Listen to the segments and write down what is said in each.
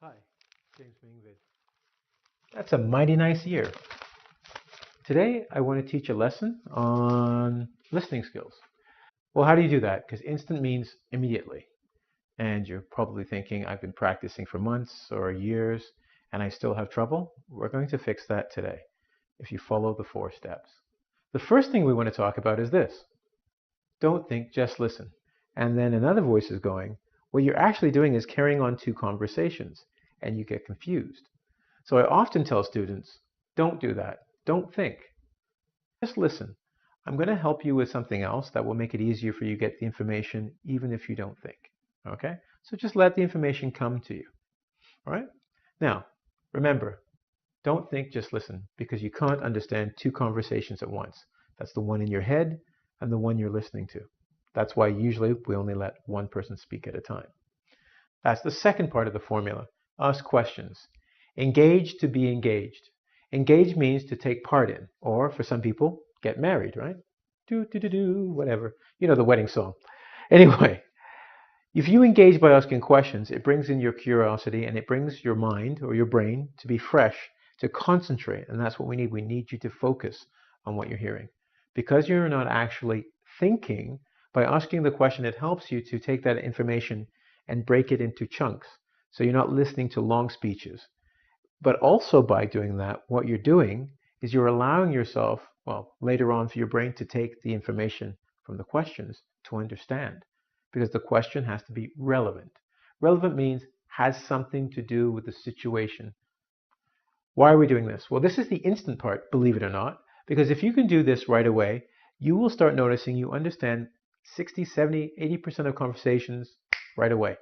Hi, James Mingvid. That's a mighty nice year. Today, I want to teach a lesson on listening skills. Well, how do you do that? Because instant means immediately. And you're probably thinking, I've been practicing for months or years and I still have trouble. We're going to fix that today if you follow the 4 steps. The first thing we want to talk about is this. Don't think, just listen. And then another voice is going, what you're actually doing is carrying on 2 conversations and you get confused. So I often tell students, don't do that. Don't think. Just listen. I'm going to help you with something else that will make it easier for you to get the information even if you don't think. Okay? So just let the information come to you. All right? Now, remember, don't think, just listen, because you can't understand 2 conversations at once. That's the one in your head and the one you're listening to. That's why usually we only let one person speak at a time. That's the second part of the formula. Ask questions. Engage to be engaged. Engage means to take part in, or for some people, get married, right? Whatever. You know the wedding song. Anyway, if you engage by asking questions, it brings in your curiosity and it brings your mind or your brain to be fresh, to concentrate, and that's what we need. We need you to focus on what you're hearing. Because you're not actually thinking, by asking the question, it helps you to take that information and break it into chunks. So you're not listening to long speeches. But also by doing that, what you're doing is you're allowing yourself, well, later on for your brain to take the information from the questions to understand. Because the question has to be relevant. Relevant means has something to do with the situation. Why are we doing this? Well, this is the instant part, believe it or not, because if you can do this right away, you will start noticing you understand 60, 70, 80% of conversations right away.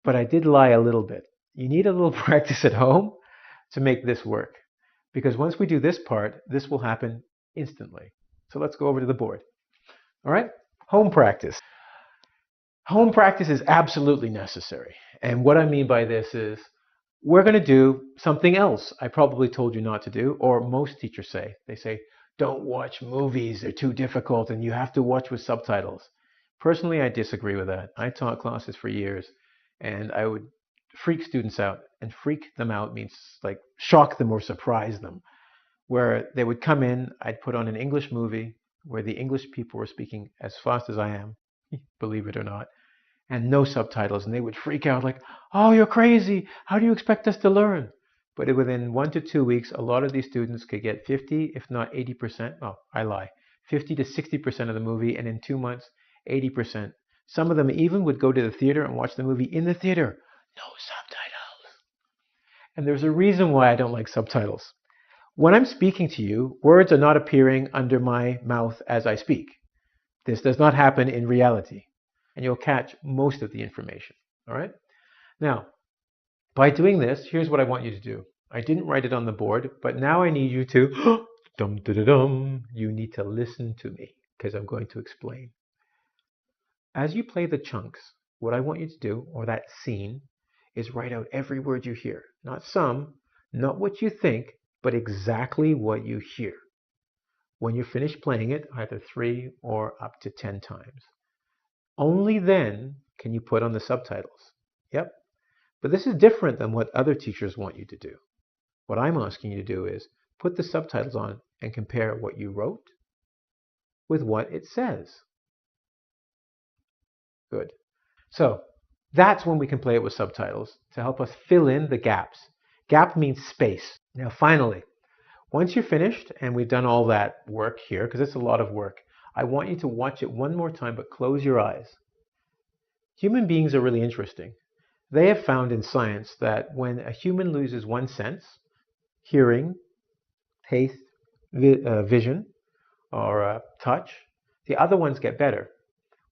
But I did lie a little bit. You need a little practice at home to make this work. Because once we do this part, this will happen instantly. So let's go over to the board. All right? Home practice. Home practice is absolutely necessary. And what I mean by this is we're going to do something else I probably told you not to do, or most teachers say. They say, don't watch movies, they're too difficult, and you have to watch with subtitles. Personally, I disagree with that. I taught classes for years, and I would freak students out. And freak them out means like shock them or surprise them. Where they would come in, I'd put on an English movie where the English people were speaking as fast as I am, believe it or not, and no subtitles, and they would freak out like, oh, you're crazy, how do you expect us to learn? But within 1 to 2 weeks, a lot of these students could get 50, if not 80%, oh, I lie, 50 to 60% of the movie, and in 2 months, 80%. Some of them even would go to the theater and watch the movie in the theater. No subtitles. And there's a reason why I don't like subtitles. When I'm speaking to you, words are not appearing under my mouth as I speak. This does not happen in reality, and you'll catch most of the information. All right? Now, by doing this, here's what I want you to do. I didn't write it on the board, but now I need you to dum da da dum. You need to listen to me because I'm going to explain. As you play the chunks, what I want you to do, or that scene, is write out every word you hear. Not some, not what you think, but exactly what you hear. When you're finished playing it, either 3 or up to 10 times. Only then can you put on the subtitles. Yep. But this is different than what other teachers want you to do. What I'm asking you to do is put the subtitles on and compare what you wrote with what it says. Good. So that's when we can play it with subtitles to help us fill in the gaps. Gap means space. Now finally, once you're finished and we've done all that work here, because it's a lot of work, I want you to watch it one more time, but close your eyes. Human beings are really interesting. They have found in science that when a human loses one sense, hearing, taste, vision, or touch, the other ones get better.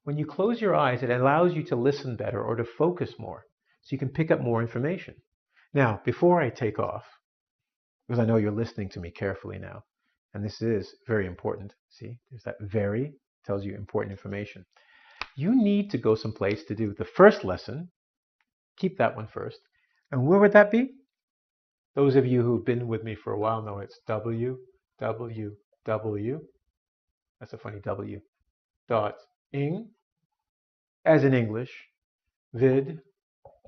When you close your eyes, it allows you to listen better or to focus more, so you can pick up more information. Now, before I take off, because I know you're listening to me carefully now, and this is very important. See, there's that very, tells you important information. You need to go someplace to do the first lesson. Keep that one first. And where would that be? Those of you who've been with me for a while know it's www. That's a funny W. Dot ing, as in English, vid,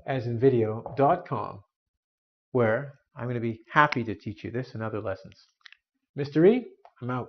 as in video.com, where I'm going to be happy to teach you this and other lessons. Mr. E, I'm out.